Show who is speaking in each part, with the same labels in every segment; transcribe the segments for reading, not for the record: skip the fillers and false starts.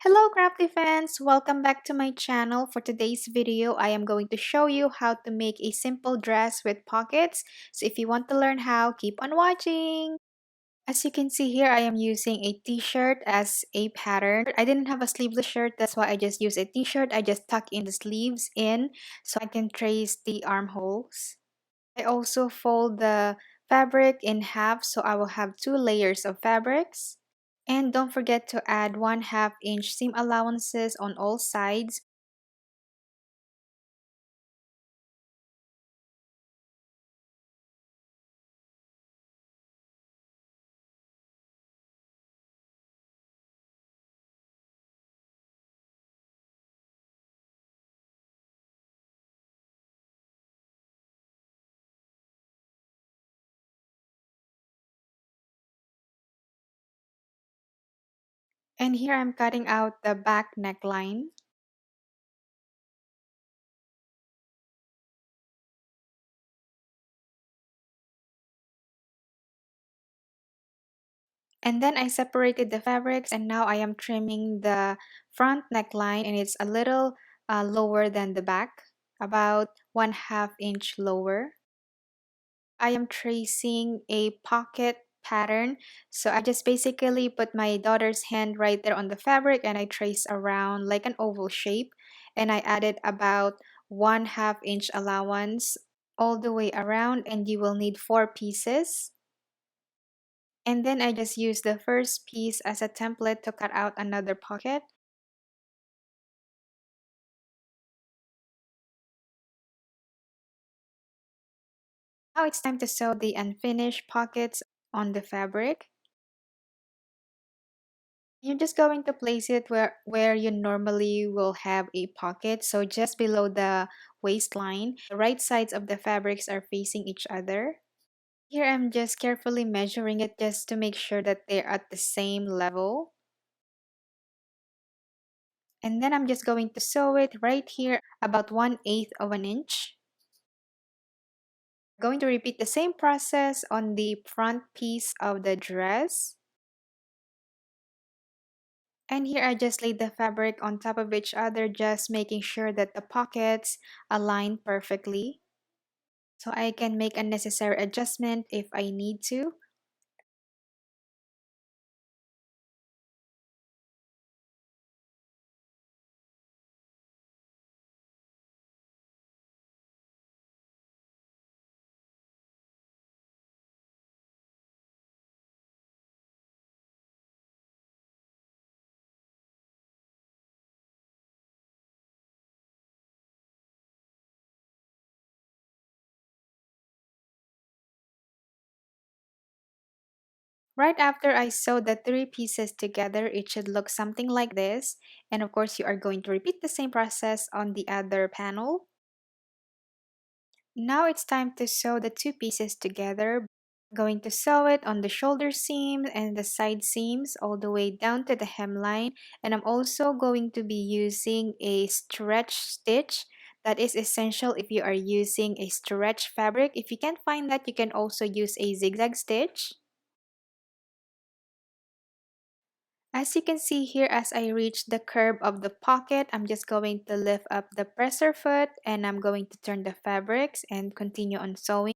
Speaker 1: Hello crafty fans! Welcome back to my channel. For today's video, I am going to show you how to make a simple dress with pockets. So if you want to learn how, keep on watching! As you can see here, I am using a t-shirt as a pattern. I didn't have a sleeveless shirt, that's why I just used a t-shirt. I just tuck in the sleeves in so I can trace the armholes. I also fold the fabric in half so I will have two layers of fabrics. And don't forget to add 1/2 inch seam allowances on all sides. And here I'm cutting out the back neckline. And then I separated the fabrics and now I am trimming the front neckline and it's a little lower than the back, about 1/2 inch lower. I am tracing a pocket pattern. So I just basically put my daughter's hand right there on the fabric and I trace around like an oval shape. And I added about 1/2 inch allowance all the way around, and you will need 4 pieces. And then I just use the first piece as a template to cut out another pocket. Now it's time to sew the unfinished pockets on the fabric. You're just going to place it where you normally will have a pocket, so just below the waistline. The right sides of the fabrics are facing each other. Here I'm just carefully measuring it just to make sure that they're at the same level. And then I'm just going to sew it right here about 1/8 of an inch. Going to repeat the same process on the front piece of the dress. And here I just laid the fabric on top of each other, just making sure that the pockets align perfectly. So I can make a necessary adjustment if I need to. Right after I sew the 3 pieces together, it should look something like this. And of course, you are going to repeat the same process on the other panel. Now it's time to sew the 2 pieces together. Going to sew it on the shoulder seam and the side seams all the way down to the hemline. And I'm also going to be using a stretch stitch. That is essential if you are using a stretch fabric. If you can't find that, you can also use a zigzag stitch. As you can see here, as I reach the curve of the pocket, I'm just going to lift up the presser foot and I'm going to turn the fabrics and continue on sewing.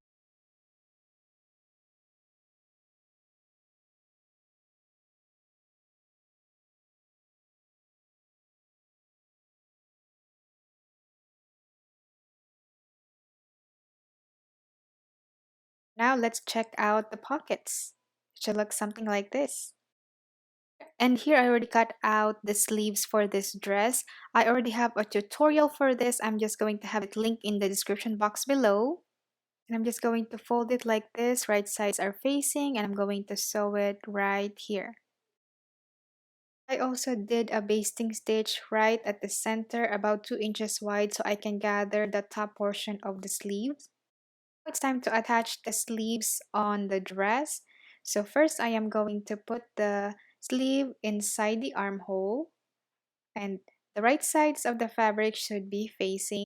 Speaker 1: Now let's check out the pockets. It should look something like this. And here I already cut out the sleeves for this dress. I already have a tutorial for this. I'm just going to have it linked in the description box below. And I'm just going to fold it like this. Right sides are facing and I'm going to sew it right here. I also did a basting stitch right at the center, about 2 inches wide, so I can gather the top portion of the sleeves. It's time to attach the sleeves on the dress. So first I am going to put the sleeve inside the armhole, and the right sides of the fabric should be facing.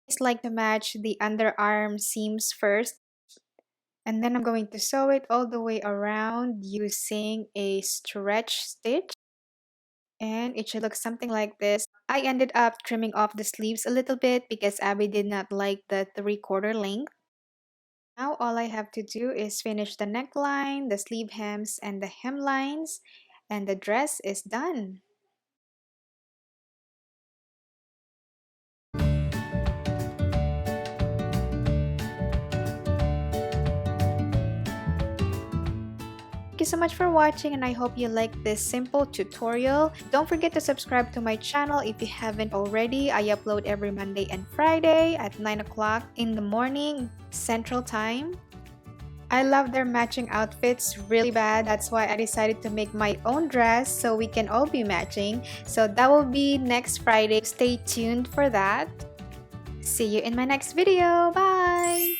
Speaker 1: It's like to match the underarm seams first, and then I'm going to sew it all the way around using a stretch stitch. And design, it should look something like this. I ended up trimming off the sleeves a little bit because Abby did not like the 3/4 length. Now all I have to do is finish the neckline, the sleeve hems, and the hemlines, and the dress is done. Thank you so much for watching, and I hope you liked this simple tutorial. Don't forget to subscribe to my channel if you haven't already. I upload every Monday and Friday at 9 o'clock in the morning Central Time. I love their matching outfits really bad. That's why I decided to make my own dress so we can all be matching. So that will be next Friday. Stay tuned for that. See you in my next video. Bye!